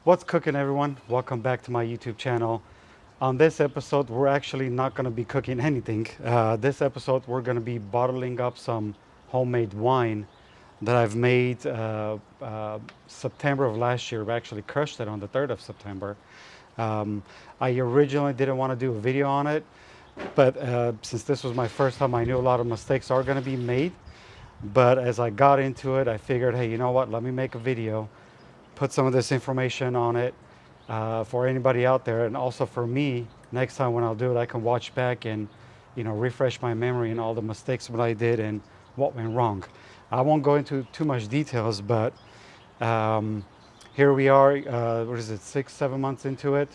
What's cooking, everyone? Welcome back to my YouTube channel. On this episode, we're actually not going to be cooking anything. This episode, we're going to be bottling up some homemade wine that I've made September of last year. We actually crushed it on the 3rd of September. Um, I originally didn't want to do a video on it, but since this was my first time, I knew a lot of mistakes are going to be made. But as I got into it, I figured, hey, you know what? Let me make a video, put some of this information on it for anybody out there, and also for me. Next time when I'll do it, I can watch back and refresh my memory and all the mistakes that I did and what went wrong. I won't go into too much details, but um, here we are. What is it? 6, 7 months into it.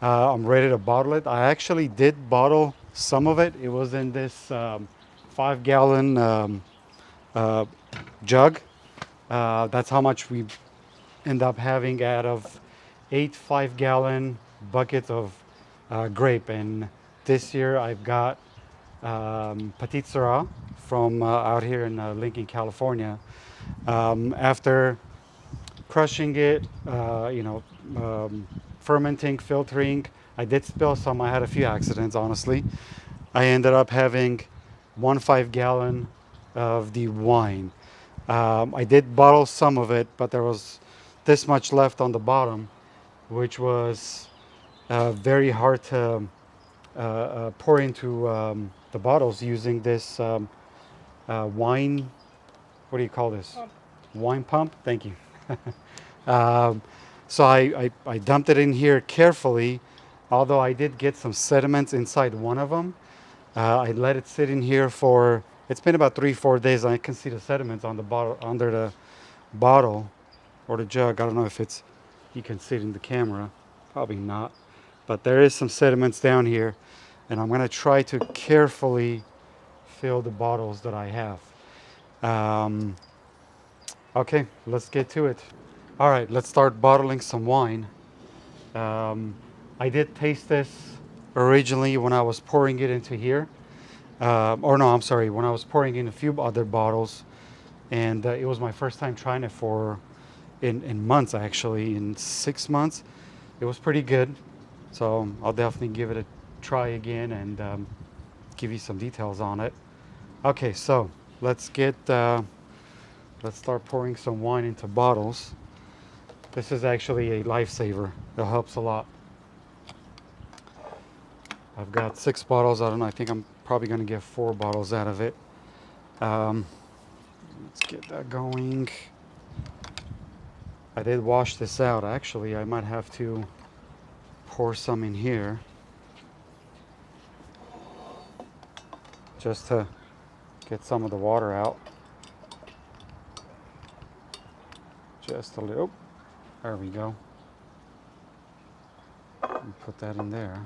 I'm ready to bottle it. I actually did bottle some of it. It was in this 5 gallon uh, jug. That's how much we end up having out of 8 5 gallon buckets of grape. And this year I've got Petit Syrah from out here in Lincoln, California. After crushing it, fermenting, filtering, I did spill some. I had a few accidents, honestly. I ended up having 1 5 gallon of the wine. I did bottle some of it, but there was this much left on the bottom, which was very hard to pour into the bottles using this wine. What do you call this? Pump. Wine pump. Thank you. um, so I dumped it in here carefully, although I did get some sediments inside one of them. I let it sit in here for, it's been about 3 4 days. I can see the sediments on the bottle, under the bottle or the jug. I don't know if it's, you can see it in the camera. Probably not. But there is some sediments down here. And I'm going to try to carefully fill the bottles that I have. Um, okay, let's get to it. All right, let's start bottling some wine. Um, I did taste this originally when I was pouring it into here. Or no, I'm sorry, when I was pouring in a few other bottles. And it was my first time trying it for in months, actually, in 6 months. It was pretty good. So I'll definitely give it a try again and give you some details on it. Okay, so let's get let's start pouring some wine into bottles. This is actually a lifesaver. It helps a lot. I've got 6 bottles. I don't know. I think I'm probably going to get 4 bottles out of it. Um, let's get that going. I did wash this out. Actually, I might have to pour some in here just to get some of the water out. Just a little. There we go. And put that in there.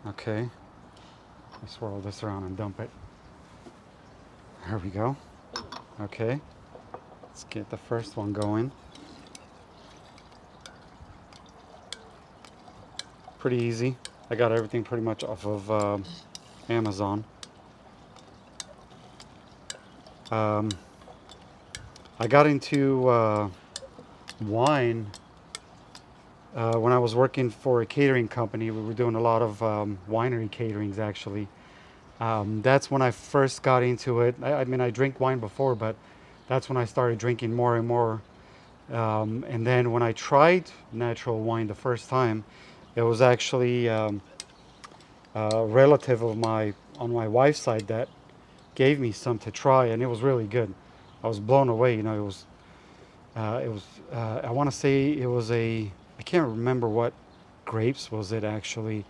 Okay. I swirl this around and dump it. There we go. Okay. Let's get the first one going. Pretty easy. I got everything pretty much off of Amazon. I got into wine when I was working for a catering company. We were doing a lot of winery caterings, actually. That's when I first got into it. I mean, I drink wine before, but that's when I started drinking more and more. And then when I tried natural wine the first time, it was actually a relative of my on my wife's side that gave me some to try, and it was really good. I was blown away. I want to say it was a, I can't remember what grapes was it actually,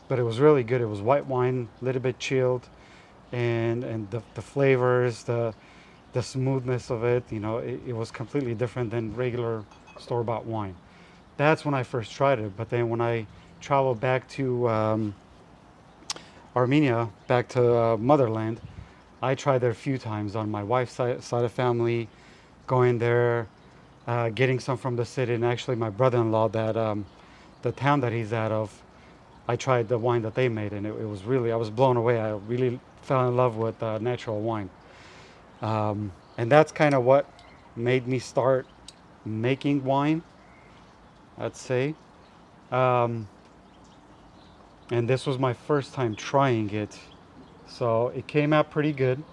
but it was really good. It was white wine, a little bit chilled, and the flavors, the smoothness of it, it was completely different than regular store-bought wine. That's when I first tried it. But then when I traveled back to Armenia, back to motherland, I tried there a few times on my wife's side of family, going there, getting some from the city, and actually my brother-in-law, that the town that he's out of, I tried the wine that they made, and it was really, I was blown away. I really fell in love with natural wine. And that's kind of what made me start making wine, I'd say. Um, and this was my first time trying it. So it came out pretty good.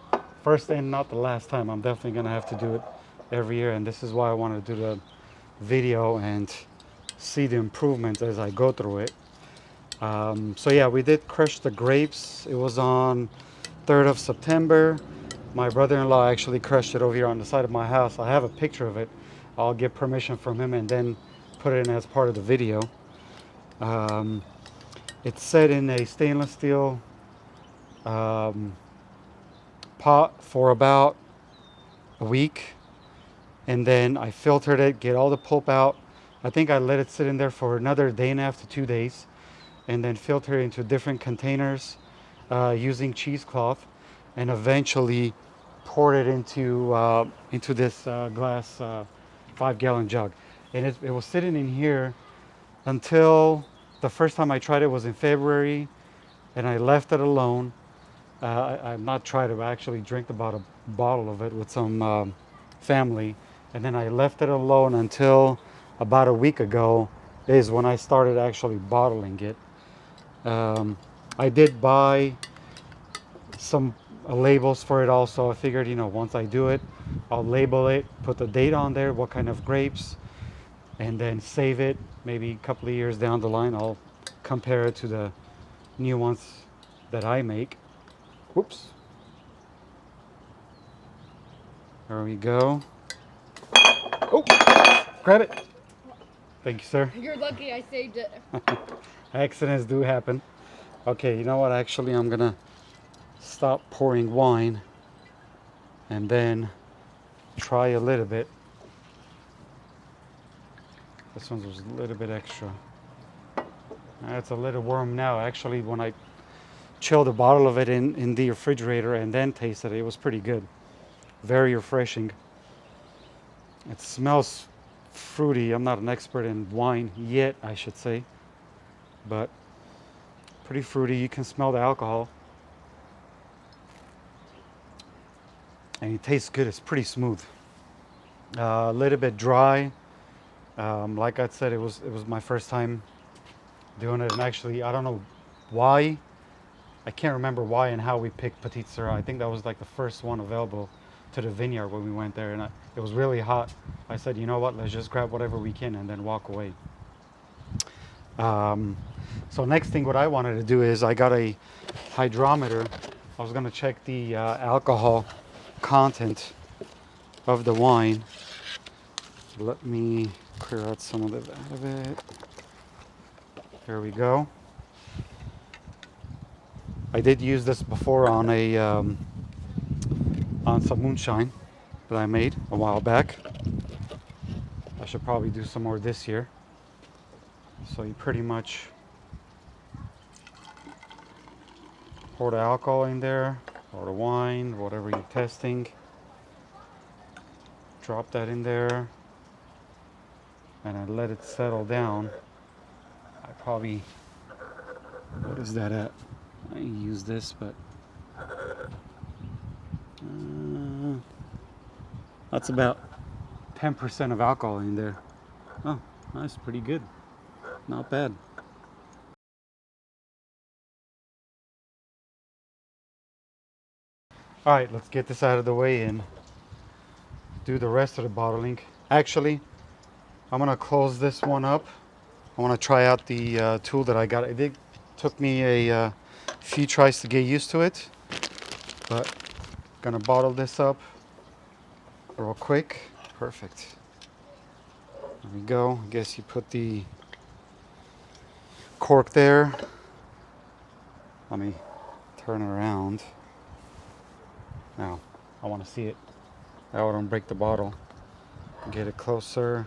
First and not the last time. I'm definitely going to have to do it every year. And this is why I wanted to do the video and see the improvements as I go through it. So yeah, we did crush the grapes. It was on 3rd of September. My brother-in-law actually crushed it over here on the side of my house. I have a picture of it. I'll get permission from him and then put it in as part of the video. Um, it's set in a stainless steel um, pot for about a week, and then I filtered it, get all the pulp out. I think I let it sit in there for another day and a half to 2 days, and then filter it into different containers using cheesecloth, and eventually poured it into this glass 5-gallon jug. And it was sitting in here until the first time I tried it was in February, and I left it alone. I've not tried it. I actually drank about a bottle of it with some family, and then I left it alone until about a week ago is when I started actually bottling it. Um, I did buy some labels for it also. I figured, once I do it, I'll label it, put the date on there, what kind of grapes, and then save it. Maybe a couple of years down the line, I'll compare it to the new ones that I make. Whoops. There we go. Oh, grab it. Thank you, sir. You're lucky I saved it. Accidents do happen. Okay, you know what? Actually, I'm gonna stop pouring wine and then try a little bit. This one was a little bit extra. It's a little warm now. Actually, when I chilled a bottle of it in the refrigerator and then tasted it, it was pretty good. Very refreshing. It smells fruity. I'm not an expert in wine yet, I should say, but pretty fruity. You can smell the alcohol. And it tastes good. It's pretty smooth. A little bit dry. Like I said, it was my first time doing it, and actually, I don't know why. I can't remember why and how we picked Petite Sirah. I think that was like the first one available to the vineyard when we went there, and it was really hot. I said, you know what? Let's just grab whatever we can and then walk away. So next thing, what I wanted to do is I got a hydrometer. I was gonna check the alcohol content of the wine. Let me clear out some of it out of it. There we go. I did use this before on some moonshine that I made a while back. I should probably do some more this year. So you pretty much pour the alcohol in there, or the wine, whatever you're testing. Drop that in there, and I let it settle down. I probably, what is that at? I use this, but that's about 10% of alcohol in there. Oh, that's pretty good. Not bad. All right, let's get this out of the way and do the rest of the bottling. Actually, I'm gonna close this one up. I want to try out the tool that I got. It took me a few tries to get used to it, but gonna bottle this up real quick. Perfect. There we go. I guess you put the cork there. Let me turn it around. Now, I want to see it. I wouldn't break the bottle. Get it closer.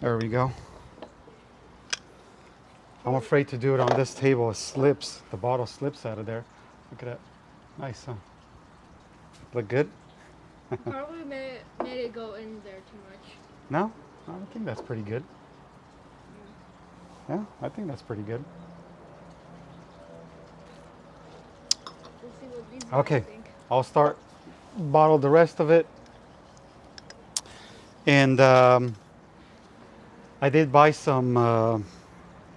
There we go. I'm afraid to do it on this table. It slips. The bottle slips out of there. Look at that. Nice, huh? Look good? Probably made it go in there too much. No? I think that's pretty good. Yeah, I think that's pretty good. We'll see what these guys Okay, think. I'll start bottle the rest of it. And I did buy some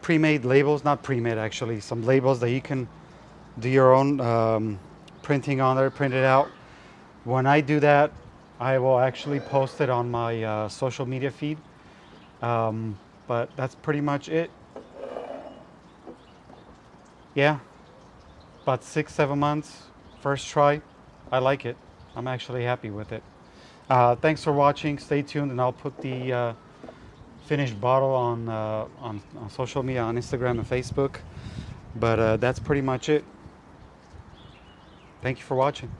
pre-made labels, not pre-made actually, some labels that you can do your own printing on there, print it out. When I do that, I will actually post it on my social media feed. But that's pretty much it. Yeah, about 6, 7 months, first try. I like it. I'm actually happy with it. Thanks for watching. Stay tuned, and I'll put the finished bottle on social media, on Instagram and Facebook. But that's pretty much it. Thank you for watching.